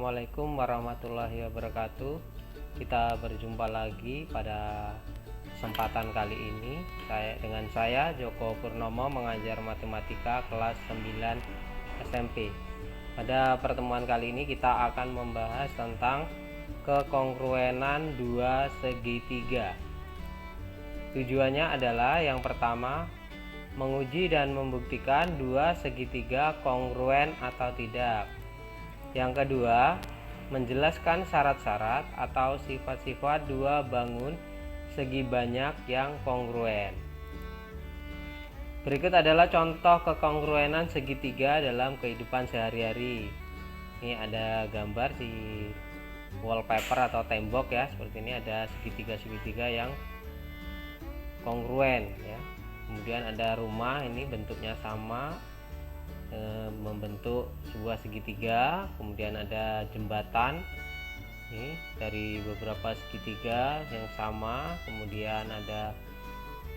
Assalamualaikum warahmatullahi wabarakatuh. Kita berjumpa lagi pada kesempatan kali ini dengan saya Joko Purnomo, mengajar matematika kelas 9 SMP. Pada pertemuan kali ini kita akan membahas tentang kekongruenan dua segitiga. Tujuannya adalah yang pertama, menguji dan membuktikan dua segitiga kongruen atau tidak. Yang kedua, menjelaskan syarat-syarat atau sifat-sifat dua bangun segi banyak yang kongruen. Berikut adalah contoh kekongruenan segitiga dalam kehidupan sehari-hari. Ini ada gambar di wallpaper atau tembok ya, seperti ini ada segitiga-segitiga yang kongruen ya. Kemudian ada rumah, ini bentuknya sama, membentuk sebuah segitiga. Kemudian ada jembatan ini dari beberapa segitiga yang sama. Kemudian ada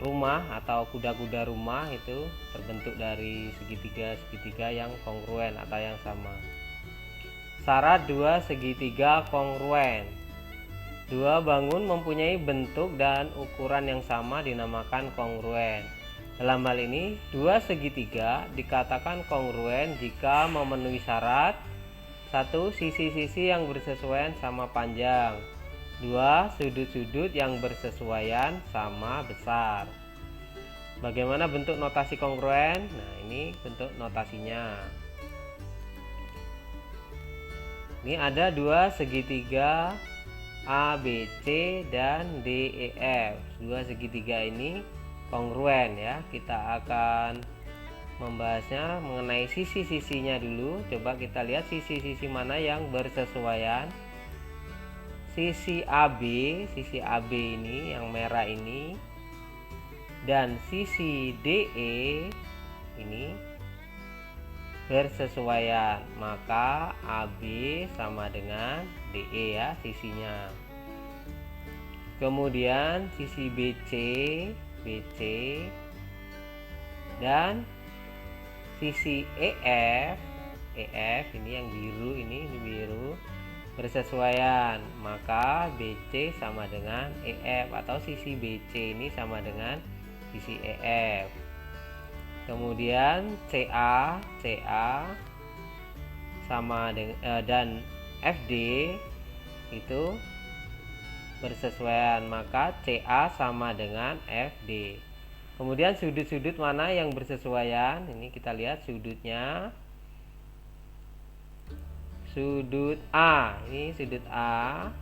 rumah atau kuda-kuda rumah, itu terbentuk dari segitiga-segitiga yang kongruen atau yang sama. Syarat dua segitiga kongruen: dua bangun mempunyai bentuk dan ukuran yang sama dinamakan kongruen. Dalam hal ini, dua segitiga dikatakan kongruen jika memenuhi syarat: satu, sisi-sisi yang bersesuaian sama panjang; dua, sudut-sudut yang bersesuaian sama besar. Bagaimana bentuk notasi kongruen? Nah, ini bentuk notasinya. Ini ada dua segitiga A, B, C, dan D, E, F. Dua segitiga ini kongruen ya. Kita akan membahasnya mengenai sisi-sisinya dulu. Coba kita lihat sisi-sisi mana yang bersesuaian. Sisi AB ini yang merah ini, dan sisi DE ini bersesuaian, maka AB sama dengan DE ya sisinya. Kemudian sisi BC dan sisi EF ini yang biru, ini biru, bersesuaian, maka BC sama dengan EF, atau sisi BC ini sama dengan sisi EF. Kemudian CA sama dengan dan FD itu bersesuaian, maka CA sama dengan FD. Kemudian sudut-sudut mana yang bersesuaian? Ini kita lihat sudutnya. Sudut A, ini sudut A,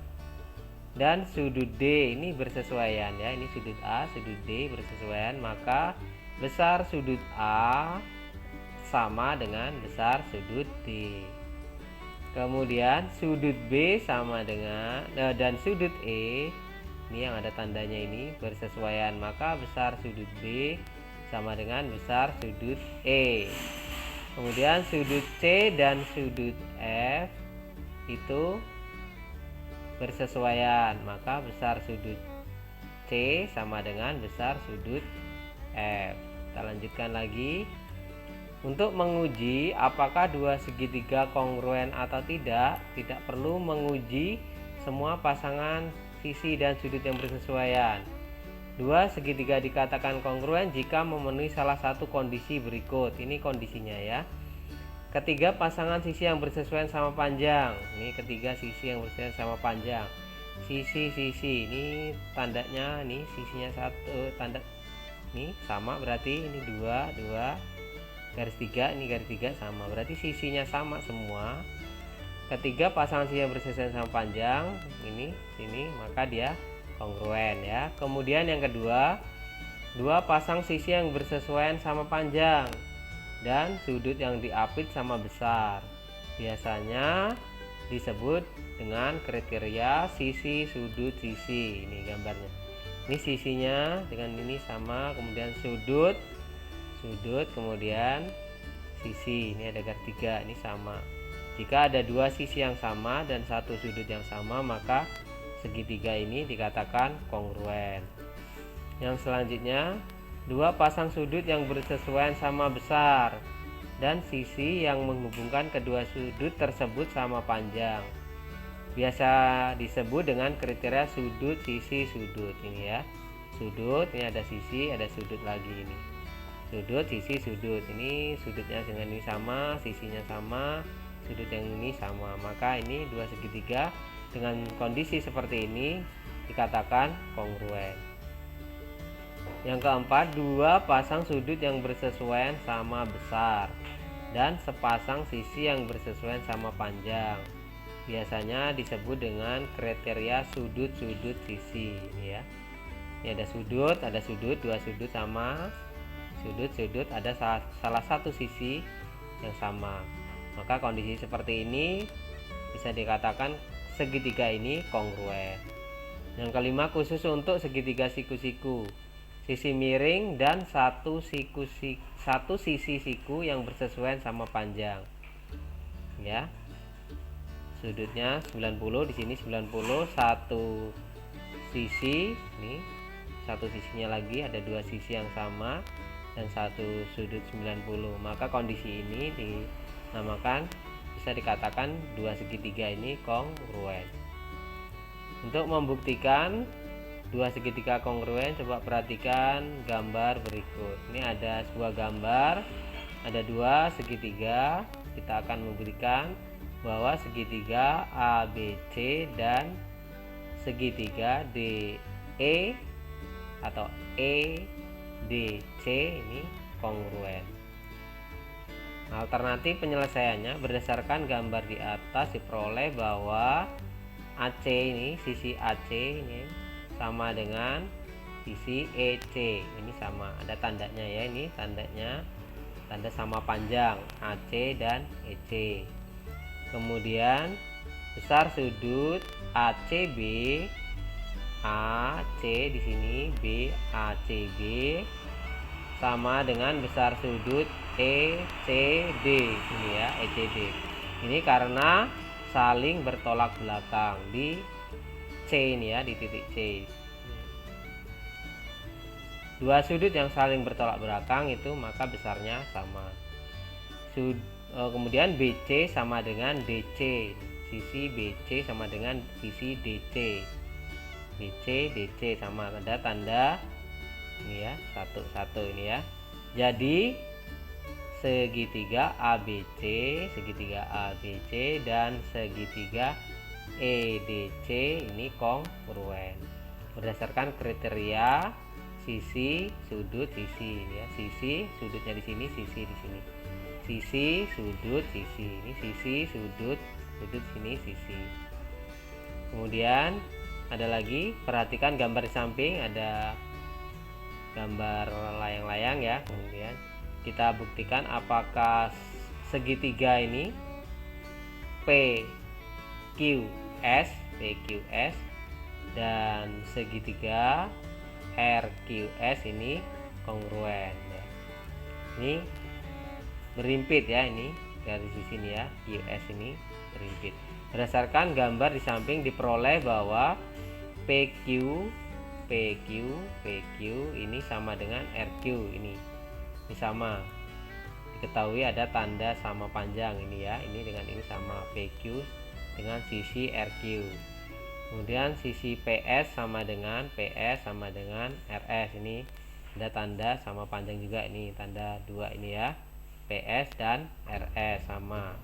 dan sudut D ini bersesuaian ya. Ini sudut A, sudut D bersesuaian, maka besar sudut A sama dengan besar sudut D. Kemudian sudut B sama dengan dan sudut E, ini yang ada tandanya ini bersesuaian, maka besar sudut B sama dengan besar sudut E. Kemudian sudut C dan sudut F itu bersesuaian, maka besar sudut C sama dengan besar sudut F. Kita lanjutkan lagi. Untuk menguji apakah dua segitiga kongruen atau tidak perlu menguji semua pasangan sisi dan sudut yang bersesuaian. Dua segitiga dikatakan kongruen jika memenuhi salah satu kondisi berikut. Ini kondisinya ya. Ketiga, pasangan sisi yang bersesuaian sama panjang. Ini ketiga sisi yang bersesuaian sama panjang. Sisi-sisi ini tandanya, ini sisinya satu, tanda ini sama, berarti ini dua garis tiga, ini garis tiga sama, berarti sisinya sama semua. Ketiga, pasangan sisi yang bersesuaian sama panjang, ini sini, maka dia kongruen ya. Kemudian yang kedua, dua pasang sisi yang bersesuaian sama panjang dan sudut yang diapit sama besar, biasanya disebut dengan kriteria sisi sudut sisi. Ini gambarnya, ini sisinya dengan ini sama, kemudian sudut, kemudian sisi, ini ada garis tiga, ini sama. Jika ada dua sisi yang sama dan satu sudut yang sama, maka segitiga ini dikatakan kongruen. Yang selanjutnya, dua pasang sudut yang bersesuaian sama besar dan sisi yang menghubungkan kedua sudut tersebut sama panjang. biasa disebut dengan kriteria sudut sisi sudut. Ini ya, sudut, ini ada sisi, ada sudut lagi. Ini sudut sisi sudut, ini sudutnya dengan ini sama, sisinya sama, sudut yang ini sama, maka ini dua segitiga dengan kondisi seperti ini dikatakan kongruen. Yang keempat, dua pasang sudut yang bersesuaian sama besar dan sepasang sisi yang bersesuaian sama panjang, biasanya disebut dengan kriteria sudut-sudut sisi. Ini ya, ini ada sudut, dua sudut sama, sudut ada salah satu sisi yang sama, maka kondisi seperti ini bisa dikatakan segitiga ini kongruen. Yang kelima, khusus untuk segitiga siku-siku, sisi miring dan satu sisi siku yang bersesuaian sama panjang. Ya, sudutnya 90, di sini 90, satu sisi, ini satu sisinya lagi ada dua sisi yang sama dan satu sudut 90, maka kondisi ini dinamakan, bisa dikatakan dua segitiga ini kongruen. Untuk membuktikan dua segitiga kongruen, coba perhatikan gambar berikut. Ini ada sebuah gambar, ada dua segitiga. Kita akan membuktikan bahwa segitiga ABC dan segitiga DE atau EDC ini kongruen. Alternatif penyelesaiannya berdasarkan gambar di atas diperoleh bahwa AC ini, sisi AC ini sama dengan sisi EC, ini sama, ada tandanya ya, ini tandanya, tanda sama panjang AC dan EC. Kemudian besar sudut ACB, AC di sini B ACB sama dengan besar sudut ECD, ini ya, ECD. Ini karena saling bertolak belakang di C ini ya, di titik C. Dua sudut yang saling bertolak belakang itu maka besarnya sama. Kemudian BC sama dengan DC, sisi BC sama dengan sisi DC. BC DC sama, ada tanda ini ya, satu ini ya. Jadi segitiga ABC dan segitiga EDC ini kongruen berdasarkan kriteria sisi sudut sisi, ini ya, sisi sudutnya di sini, sisi di sini, sisi sudut sisi, ini sisi sudut sini, sisi. Kemudian ada lagi, perhatikan gambar di samping, ada gambar layang-layang ya. Kemudian kita buktikan apakah segitiga ini PQS dan segitiga RQS ini kongruen ya. Ini berimpit ya, ini dari sisi ini ya, QS ini berimpit. Berdasarkan gambar di samping diperoleh bahwa PQ ini sama dengan RQ, ini sama, diketahui ada tanda sama panjang ini ya, ini dengan ini sama, PQ dengan sisi RQ. Kemudian sisi PS sama dengan RS, ini ada tanda sama panjang juga, ini tanda dua ini ya, PS dan RS sama.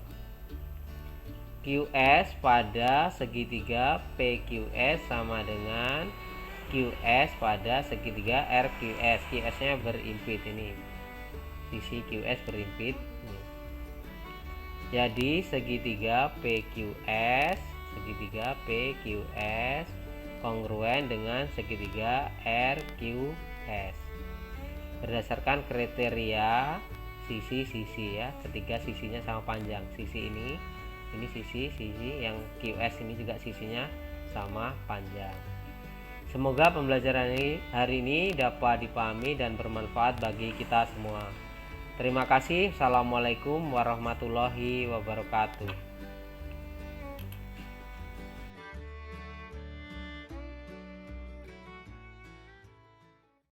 QS pada segitiga PQS sama dengan QS pada segitiga RQS, QS nya berimpit, ini sisi QS berimpit. Jadi segitiga PQS kongruen dengan segitiga RQS berdasarkan kriteria sisi-sisi ya, ketiga sisinya sama panjang, sisi ini sisi yang QS ini juga sisinya sama panjang. Semoga pembelajaran hari ini dapat dipahami dan bermanfaat bagi kita semua. Terima kasih. Assalamualaikum warahmatullahi wabarakatuh.